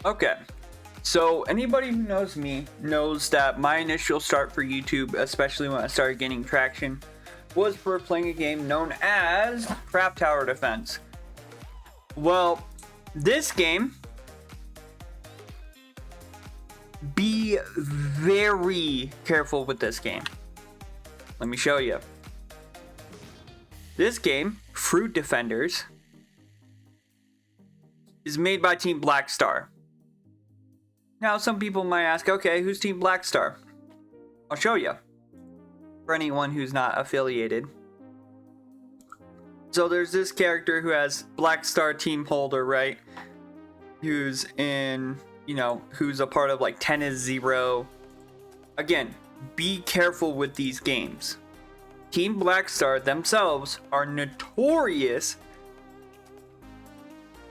Okay, so anybody who knows me knows that my initial start for YouTube, especially when I started gaining traction, was for playing a game known as Craft Tower Defense. Well, this game, be very careful with this game. Let me show you. This game, Fruit Defenders, is made by Team Blackstar. Now, some people might ask, okay, who's Team Blackstar? I'll show you. For anyone who's not affiliated. So there's this character who has Blackstar Team Holder, right? Who's in, who's a part of like 10 is 0. Again, be careful with these games. Team Blackstar themselves are notorious.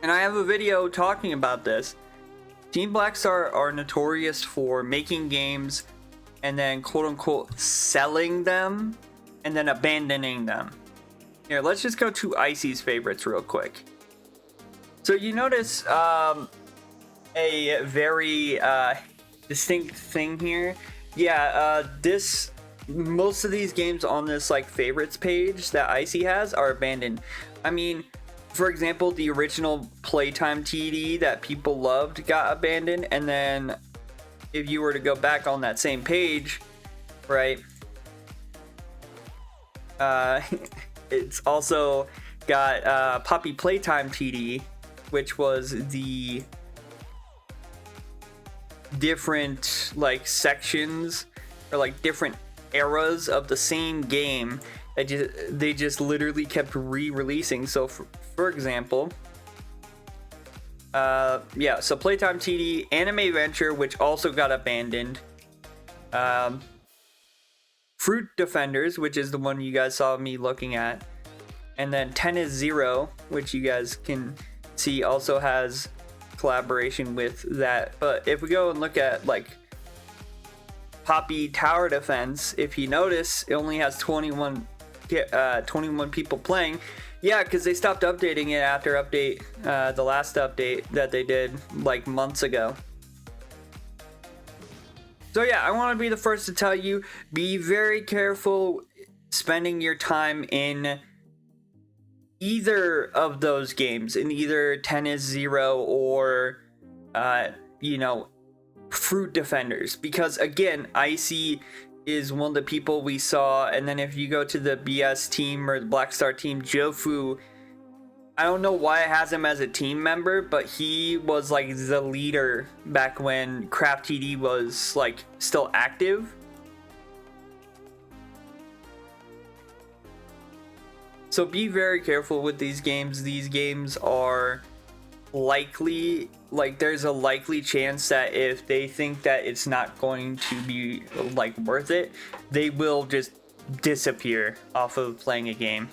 And I have a video talking about this. Team Blackstar are notorious for making games and then quote-unquote selling them and then abandoning them. Here, let's just go to Icy's favorites real quick. So you notice a very distinct thing here. Yeah, most of these games on this like favorites page that Icy has are abandoned. I mean, for example, the original Playtime TD that people loved got abandoned, and then if you were to go back on that same page, right, it's also got Poppy Playtime TD, which was the different like sections or like different eras of the same game. They just literally kept re-releasing. So for example, so Playtime TD, Anime Venture, which also got abandoned, Fruit Defenders, which is the one you guys saw me looking at, and then 10 is 0, which you guys can see also has collaboration with that. But if we go and look at like Poppy Tower Defense, if you notice, it only has 21 people playing. Yeah, because they stopped updating it after the last update that they did like months ago. So yeah, I want to be the first to tell you, be very careful spending your time in either of those games, in either 10 is 0 or Fruit Defenders, because again, Icy is one of the people we saw. And then if you go to the BS team or the Blackstar team, Jofu, I don't know why it has him as a team member, but he was like the leader back when Craft TD was like still active. So be very careful with these games. These games are likely, like there's a likely chance that if they think that it's not going to be like worth it, they will just disappear off of playing a game.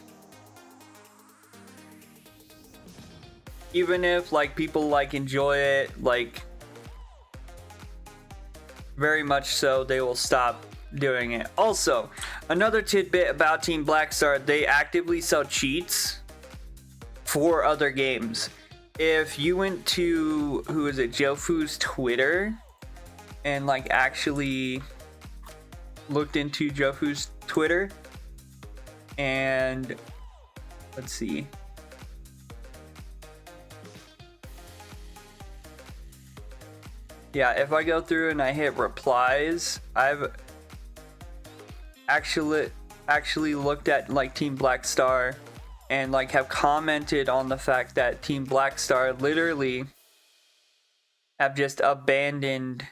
Even if like people like enjoy it, like very much so, they will stop doing it. Also, another tidbit about Team Blackstar, they actively sell cheats for other games. If you went to, Jofu's Twitter and like actually looked into Jofu's Twitter, and let's see. Yeah, if I go through and I hit replies, I've actually looked at like Team Blackstar and like have commented on the fact that Team Blackstar literally have just abandoned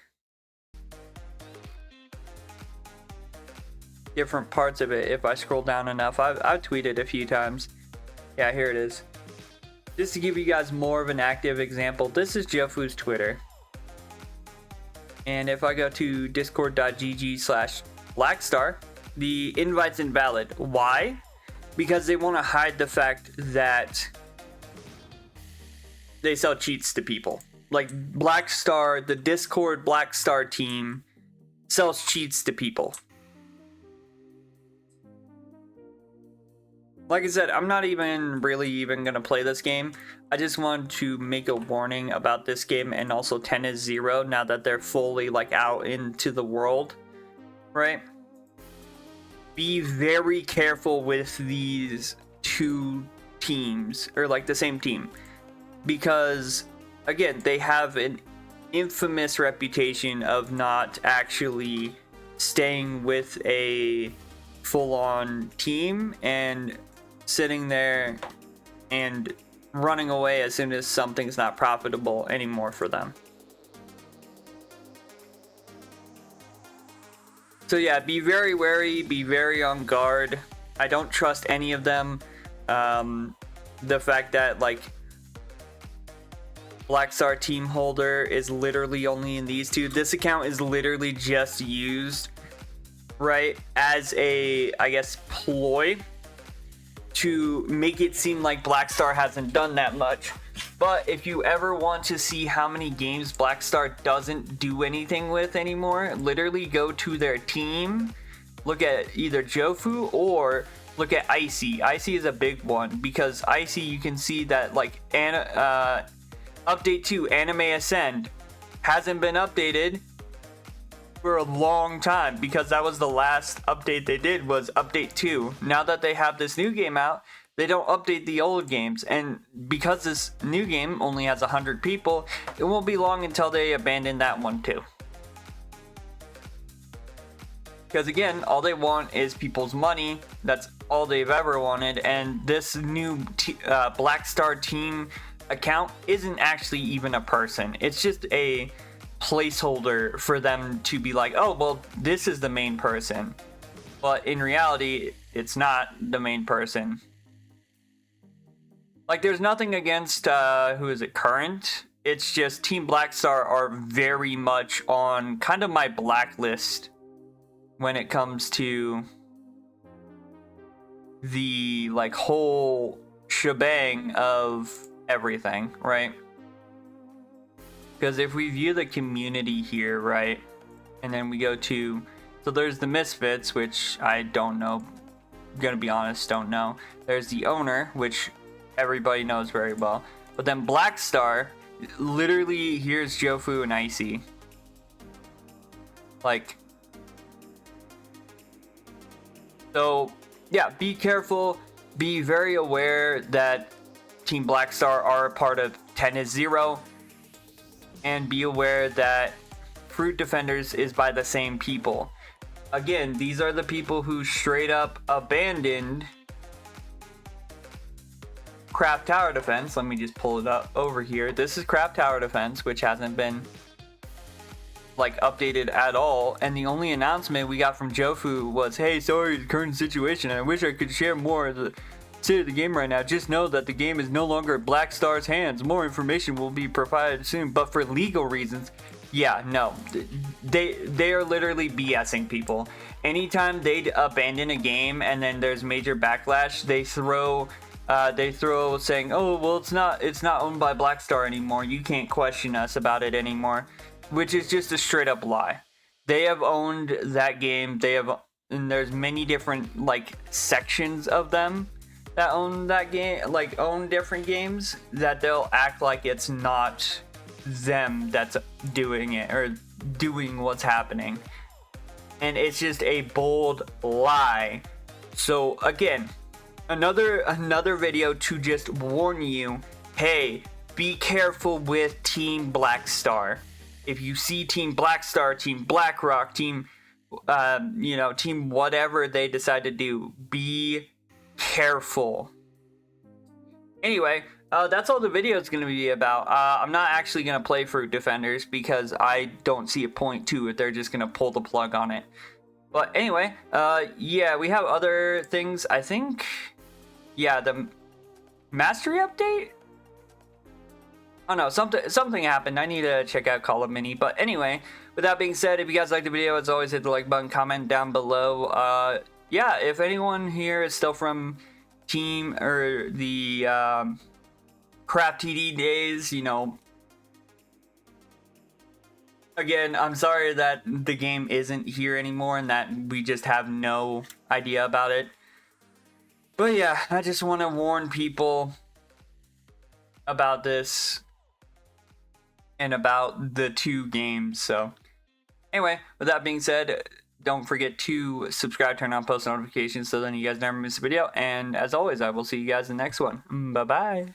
different parts of it. If I scroll down enough, I've tweeted a few times. Yeah, here it is. Just to give you guys more of an active example, this is Jofu's Twitter. And if I go to discord.gg/Blackstar, the invite's invalid. Why? Because they want to hide the fact that they sell cheats to people. Like Blackstar, the Discord Blackstar team sells cheats to people. Like I said, I'm not even really gonna play this game. I just want to make a warning about this game, and also 10 is 0 now that they're fully like out into the world, right? Be very careful with these two teams, or like the same team, because again, they have an infamous reputation of not actually staying with a full-on team and sitting there and running away as soon as something's not profitable anymore for them. So yeah, be very wary, be very on guard. I don't trust any of them. The fact that like Blackstar team holder is literally only in these two. This account is literally just used, right, as a, I guess, ploy to make it seem like Blackstar hasn't done that much. But if you ever want to see how many games Blackstar doesn't do anything with anymore, literally go to their team, look at either Jofu or look at Icy. Icy is a big one because Icy, you can see that like update 2 Anime Ascend hasn't been updated for a long time, because that was the last update they did, was update 2. Now that they have this new game out, they don't update the old games, and because this new game only has 100 people, it won't be long until they abandon that one too. Because again, all they want is people's money. That's all they've ever wanted, and this new Blackstar team account isn't actually even a person. It's just a placeholder for them to be like, oh, well, this is the main person. But in reality, it's not the main person. Like, there's nothing against, who is it, Current? It's just Team Blackstar are very much on kind of my blacklist when it comes to the, like, whole shebang of everything, right? Because if we view the community here, right, and then we go to, so there's the Misfits, which I don't know, I'm gonna be honest, don't know. There's the owner, which everybody knows very well. But then Blackstar, literally, here's Jofu and Icy. Like, so yeah, be careful, be very aware that Team Blackstar are a part of 10 is 0. And be aware that Fruit Defenders is by the same people. Again, these are the people who straight up abandoned Craft Tower Defense. Let me just pull it up over here. This is Craft Tower Defense, which hasn't been like updated at all. And the only announcement we got from Jofu was, hey, sorry, the current situation. I wish I could share more of the state of the game right now. Just know that the game is no longer Blackstar's hands. More information will be provided soon, but for legal reasons, yeah, no, they are literally BSing people. Anytime they abandon a game and then there's major backlash, they throw saying, oh, well, it's not owned by Blackstar anymore, you can't question us about it anymore, which is just a straight up lie. They have owned that game. And there's many different like sections of them that own that game, like own different games, that they'll act like it's not them that's doing it or doing what's happening. And it's just a bold lie. So again, another video to just warn you, hey, be careful with Team Blackstar. If you see Team Blackstar, Team BlackRock, Team Team whatever they decide to do, be careful. Anyway, that's all the video is going to be about. I'm not actually going to play Fruit Defenders because I don't see a point to it. They're just going to pull the plug on it. But anyway, yeah, we have other things, I think. Yeah, the Mastery update? Oh no, something happened. I need to check out Call of Mini. But anyway, with that being said, if you guys liked the video, as always, hit the like button, comment down below. Yeah, if anyone here is still from Team or the Craft TD days, again, I'm sorry that the game isn't here anymore and that we just have no idea about it. But yeah, I just want to warn people about this and about the 2 games. So anyway, with that being said, don't forget to subscribe, turn on post notifications so then you guys never miss a video. And as always, I will see you guys in the next one. Bye bye.